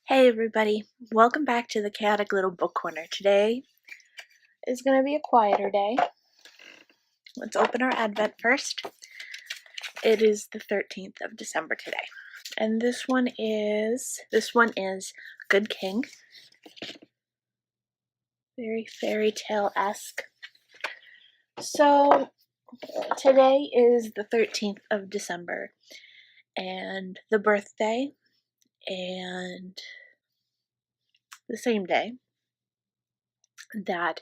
Hey everybody, welcome back to the Chaotic Little Book Corner. Today is going to be a quieter day. Let's open our Advent first. It is the 13th of December today. And this one is Good King. Very fairy tale-esque. So today is the 13th of December and the birthday and the same day that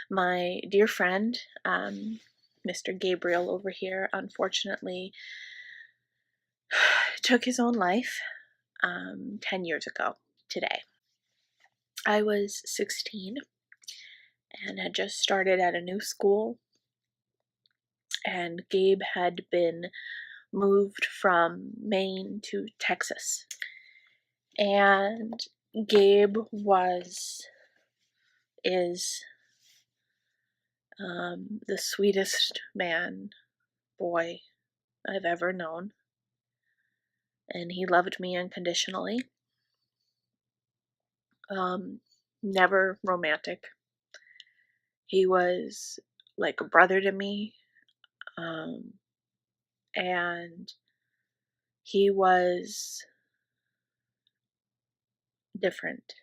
my dear friend, Mr. Gabriel over here, unfortunately took his own life 10 years ago today. I was 16 and had just started at a new school, and Gabe had been moved from Maine to Texas. And Gabe is the sweetest boy I've ever known, and he loved me unconditionally. Never romantic. He was like a brother to me, and he was different.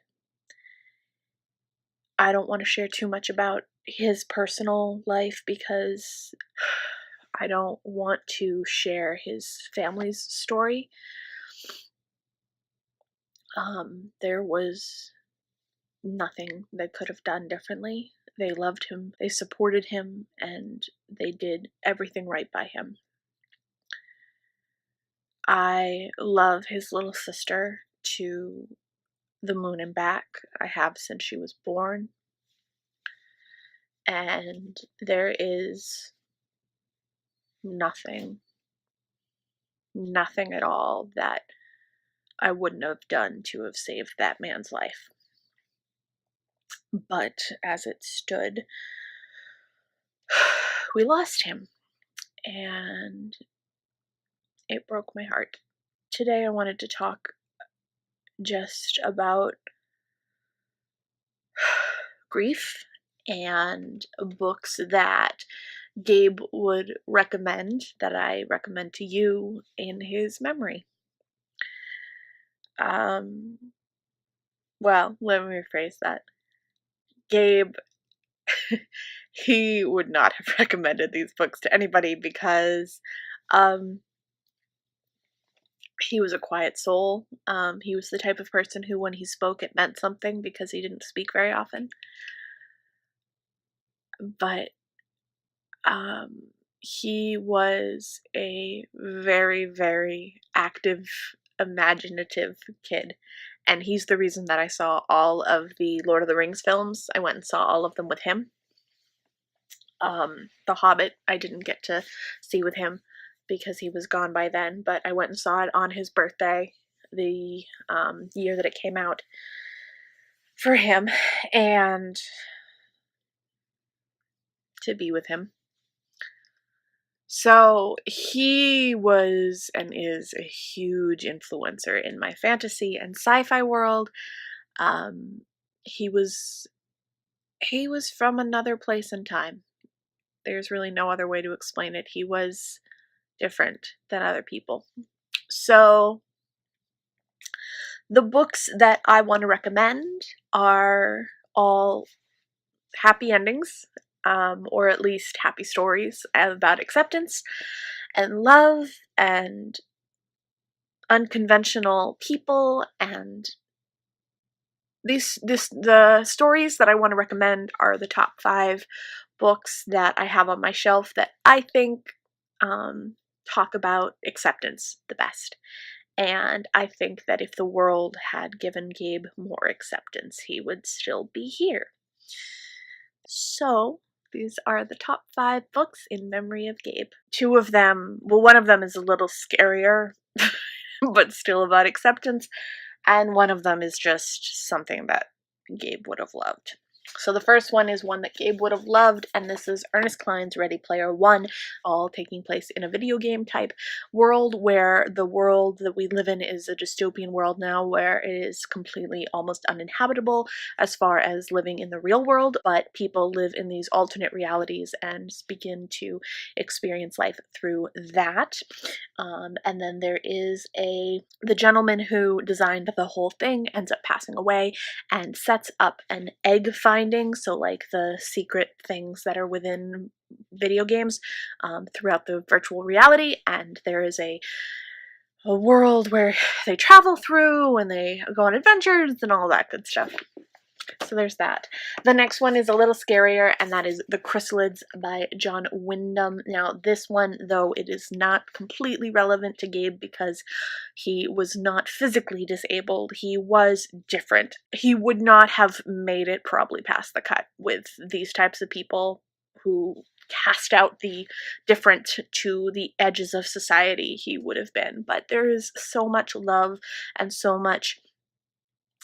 I don't want to share too much about his personal life because I don't want to share his family's story. There was nothing they could have done differently. They loved him, they supported him, and they did everything right by him. I love his little sister to the moon and back. I have since she was born. And there is nothing at all that I wouldn't have done to have saved that man's life. But as it stood, we lost him, and it broke my heart. Today I wanted to talk just about grief and books that Gabe would recommend, that I recommend to you in his memory. Well, let me rephrase that. Gabe, he would not have recommended these books to anybody because he was a quiet soul. He was the type of person who, when he spoke, it meant something because he didn't speak very often. But he was a very, very active, imaginative kid. And he's the reason that I saw all of the Lord of the Rings films. I went and saw all of them with him. The Hobbit I didn't get to see with him because he was gone by then, but I went and saw it on his birthday, the year that it came out for him, and to be with him. So he was and is a huge influencer in my fantasy and sci-fi world. He was from another place and time. There's really no other way to explain it. He was different than other people. So the books that I want to recommend are all happy endings, or at least happy stories about acceptance and love and unconventional people. And the stories that I want to recommend are the top 5 books that I have on my shelf that I think talk about acceptance the best. And I think that if the world had given Gabe more acceptance, he would still be here. So these are the top 5 books in memory of Gabe. 2 of them, well, one of them is a little scarier, but still about acceptance. And one of them is just something that Gabe would have loved. So the first one is one that Gabe would have loved, and this is Ernest Cline's Ready Player One, all taking place in a video game type world, where the world that we live in is a dystopian world now, where it is completely almost uninhabitable as far as living in the real world, but people live in these alternate realities and begin to experience life through that. And then there is the gentleman who designed the whole thing ends up passing away and sets up an egg finding, so like the secret things that are within video games throughout the virtual reality, and there is a world where they travel through and they go on adventures and all that good stuff. So there's that. The next one is a little scarier, and that is The Chrysalids by John Wyndham. Now, this one, though it is not completely relevant to Gabe because he was not physically disabled, he was different. He would not have made it probably past the cut with these types of people who cast out the different to the edges of society he would have been. But there is so much love and so much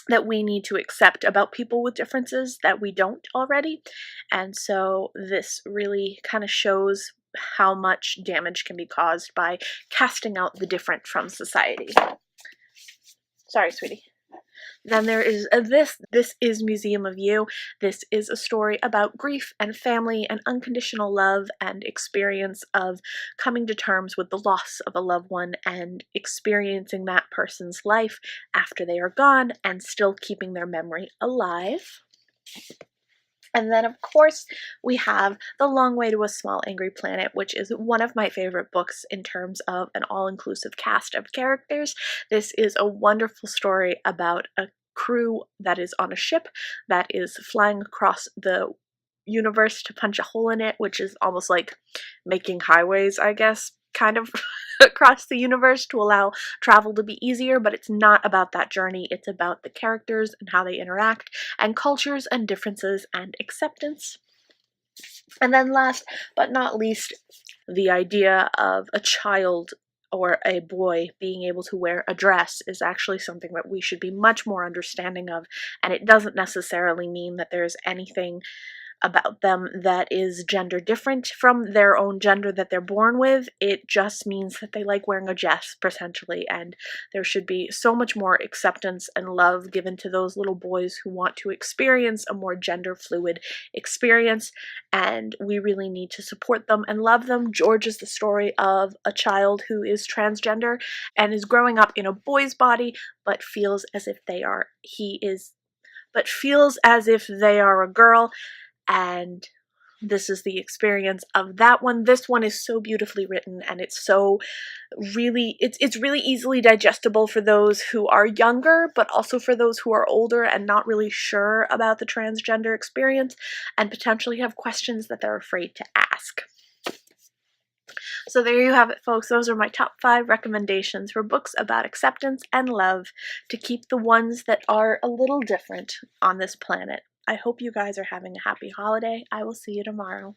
that we need to accept about people with differences that we don't already. And so this really kind of shows how much damage can be caused by casting out the different from society. Sorry, sweetie. Then there is this. This is Museum of You. This is a story about grief and family and unconditional love and experience of coming to terms with the loss of a loved one and experiencing that person's life after they are gone and still keeping their memory alive. And then, of course, we have The Long Way to a Small Angry Planet, which is one of my favorite books in terms of an all-inclusive cast of characters. This is a wonderful story about a crew that is on a ship that is flying across the universe to punch a hole in it, which is almost like making highways, I guess, kind of across the universe to allow travel to be easier, but it's not about that journey. It's about the characters and how they interact and cultures and differences and acceptance. And then last but not least, the idea of a child or a boy being able to wear a dress is actually something that we should be much more understanding of, and it doesn't necessarily mean that there's anything about them that is gender different from their own gender that they're born with. It just means that they like wearing a dress, potentially, and there should be so much more acceptance and love given to those little boys who want to experience a more gender fluid experience, and we really need to support them and love them. George is the story of a child who is transgender and is growing up in a boy's body but feels as if they are a girl, and this is the experience of that one. This one is so beautifully written, and it's really easily digestible for those who are younger, but also for those who are older and not really sure about the transgender experience and potentially have questions that they're afraid to ask. So there you have it, folks. Those are my top 5 recommendations for books about acceptance and love to keep the ones that are a little different on this planet. I hope you guys are having a happy holiday. I will see you tomorrow.